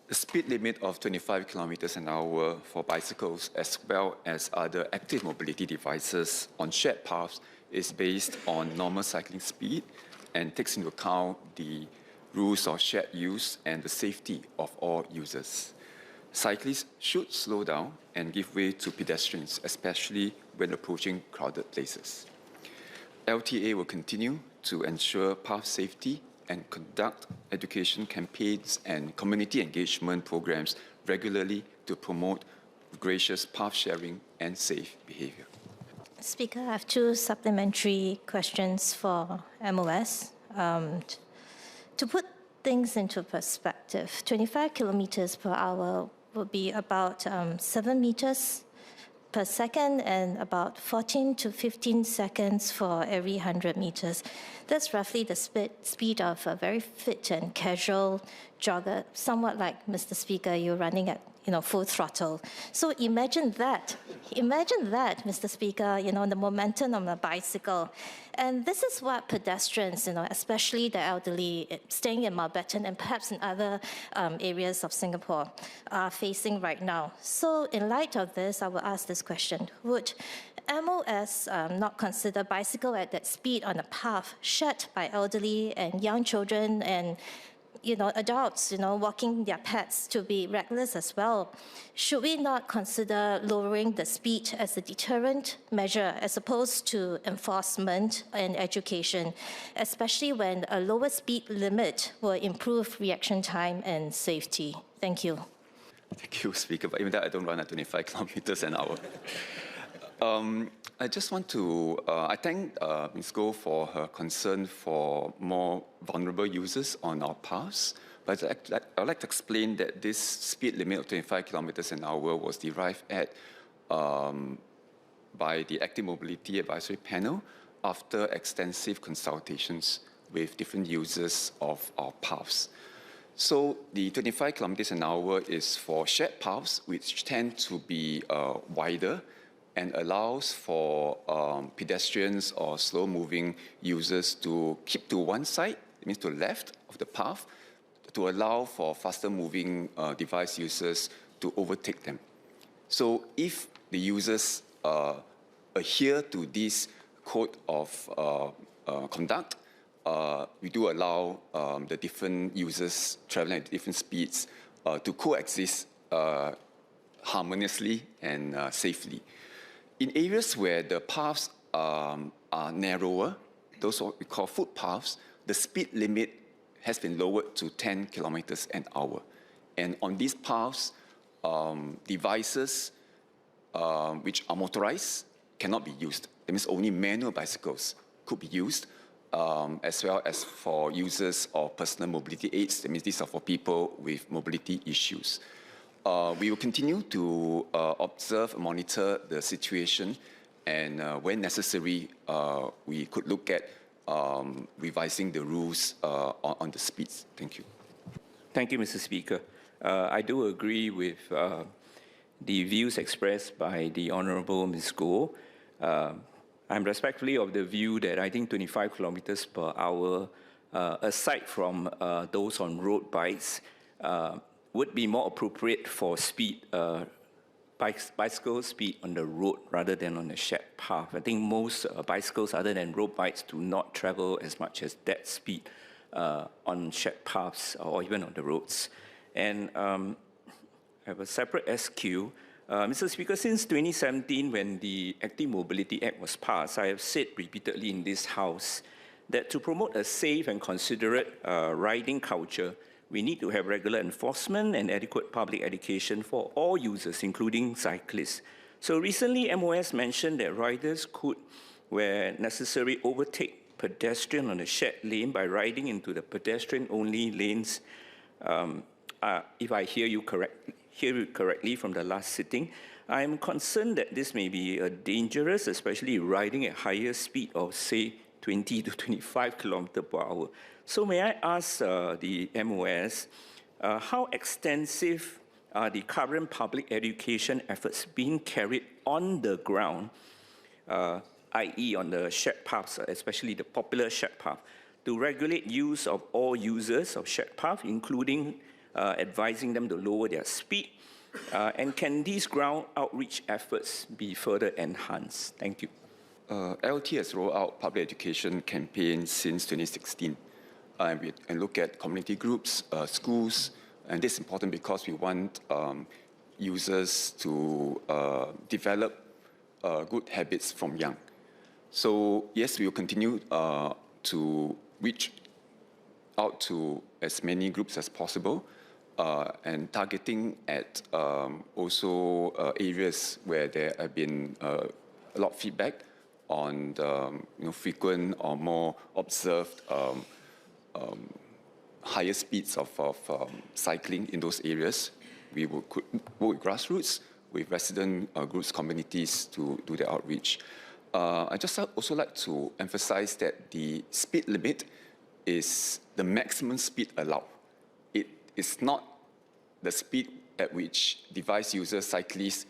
The speed limit of 25 kilometers an hour for bicycles as well as other active mobility devices on shared paths is based on normal cycling speed and takes into account the rules of shared use and the safety of all users. Cyclists should slow down and give way to pedestrians, especially when approaching crowded places. LTA will continue to ensure path safety and conduct education campaigns and community engagement programs regularly to promote gracious path sharing and safe behavior. Speaker, I have two supplementary questions for MOS. To put things into perspective, 25 kilometers per hour would be about 7 meters per second and about 14 to 15 seconds for every 100 meters. That's roughly the speed of a very fit and casual jogger, somewhat like, Mr. Speaker, you're running at full throttle. So imagine that, Mr. Speaker, the momentum on a bicycle. And this is what pedestrians, especially the elderly, staying in Mountbatten and perhaps in other areas of Singapore, are facing right now. So in light of this, I will ask this question. Would MOS not consider bicycle at that speed on a path shared by elderly and young children and adults, walking their pets to be reckless as well? Should we not consider lowering the speed as a deterrent measure as opposed to enforcement and education, especially when a lower speed limit will improve reaction time and safety? Thank you. Thank you, Speaker. But even that, I don't run at 25 kilometers an hour. I just want to, I thank Ms. Goh for her concern for more vulnerable users on our paths. But I'd like to explain that this speed limit of 25 kilometers an hour was derived at by the Active Mobility Advisory Panel after extensive consultations with different users of our paths. So the 25 kilometers an hour is for shared paths, which tend to be wider and allows for pedestrians or slow-moving users to keep to one side, it means to the left of the path, to allow for faster-moving device users to overtake them. So if the users adhere to this code of conduct, we do allow the different users traveling at different speeds to coexist harmoniously and safely. In areas where the paths are narrower, those what we call footpaths, the speed limit has been lowered to 10 kilometers an hour. And on these paths, devices which are motorized cannot be used. That means only manual bicycles could be used, as well as for users of personal mobility aids. That means these are for people with mobility issues. We will continue to observe and monitor the situation, and when necessary, we could look at revising the rules on the speeds. Thank you. Thank you, Mr. Speaker. I do agree with the views expressed by the Honourable Ms. Goh. I'm respectfully of the view that I think 25 kilometers per hour, aside from those on road bikes, would be more appropriate for speed, bicycle speed on the road rather than on a shared path. I think most bicycles other than road bikes do not travel as much as that speed on shared paths or even on the roads. And I have a separate SQ. Mr. Speaker, since 2017, when the Active Mobility Act was passed, I have said repeatedly in this House that to promote a safe and considerate riding culture, we need to have regular enforcement and adequate public education for all users, including cyclists. So recently, MOS mentioned that riders could, where necessary, overtake pedestrian on a shared lane by riding into the pedestrian-only lanes. If I hear you correctly from the last sitting, I am concerned that this may be dangerous, especially riding at higher speed of, say, 20 to 25 kilometers per hour. So may I ask the MOS, how extensive are the current public education efforts being carried on the ground, i.e. on the shared paths, especially the popular shared path, to regulate use of all users of shared path, including advising them to lower their speed? And can these ground outreach efforts be further enhanced? Thank you. LT has rolled out public education campaigns since 2016. And look at community groups, schools, and this is important because we want users to develop good habits from young. So yes, we will continue to reach out to as many groups as possible and targeting at also areas where there have been a lot of feedback on the frequent or more observed higher speeds of cycling in those areas. We will work with grassroots, with resident groups, communities to do the outreach. I just also like to emphasize that the speed limit is the maximum speed allowed. It is not the speed at which device users, cyclists,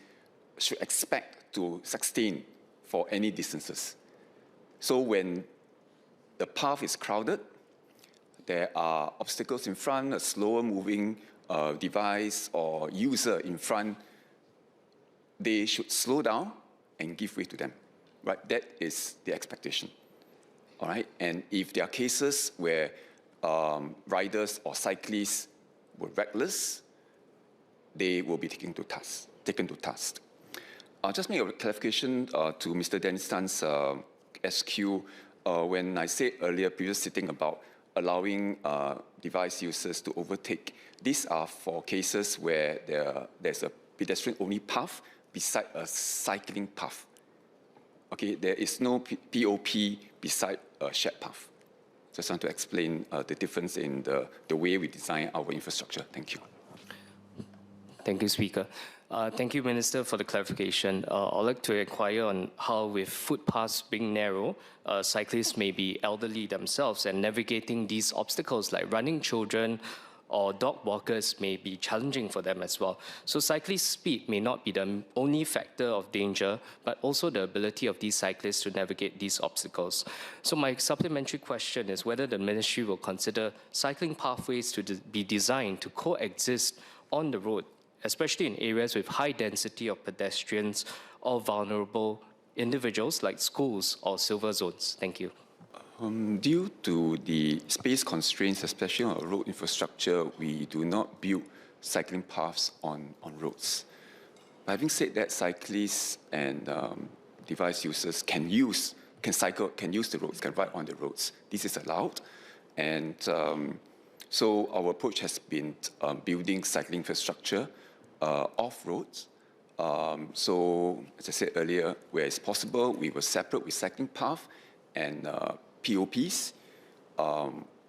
should expect to sustain for any distances. So when the path is crowded, there are obstacles in front, a slower moving device or user in front, they should slow down and give way to them, right? That is the expectation, all right? And if there are cases where riders or cyclists were reckless, they will be taken to task. I'll just make a clarification to Mr. Dennis Tan's SQ when I said earlier, previous sitting about allowing device users to overtake. These are for cases where there's a pedestrian-only path beside a cycling path. Okay, there is no POP beside a shared path. Just want to explain the difference in the way we design our infrastructure. Thank you. Thank you, Speaker. Thank you, Minister, for the clarification. I'd like to inquire on how, with footpaths being narrow, cyclists may be elderly themselves, and navigating these obstacles like running children or dog walkers may be challenging for them as well. So cyclist speed may not be the only factor of danger, but also the ability of these cyclists to navigate these obstacles. So my supplementary question is whether the Ministry will consider cycling pathways to be designed to coexist on the road, especially in areas with high density of pedestrians or vulnerable individuals like schools or silver zones. Thank you. Due to the space constraints, especially on road infrastructure, we do not build cycling paths on roads. But having said that, cyclists and device users can use the roads, can ride on the roads. This is allowed. And so our approach has been building cycling infrastructure off roads. So as I said earlier, where it's possible, we will separate with cycling path and POPs.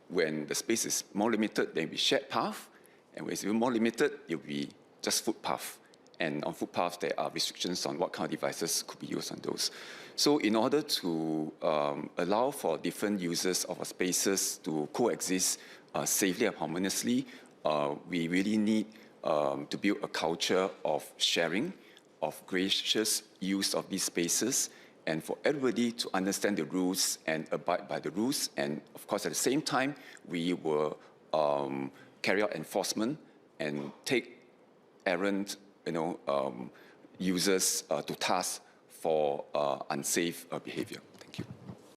When the space is more limited, there will be shared path. And when it's even more limited, it will be just footpath. And on footpaths, there are restrictions on what kind of devices could be used on those. So in order to allow for different users of our spaces to coexist safely and harmoniously, we really need to build a culture of sharing, of gracious use of these spaces, and for everybody to understand the rules and abide by the rules. And of course, at the same time, we will carry out enforcement and take errant users to task for unsafe behavior.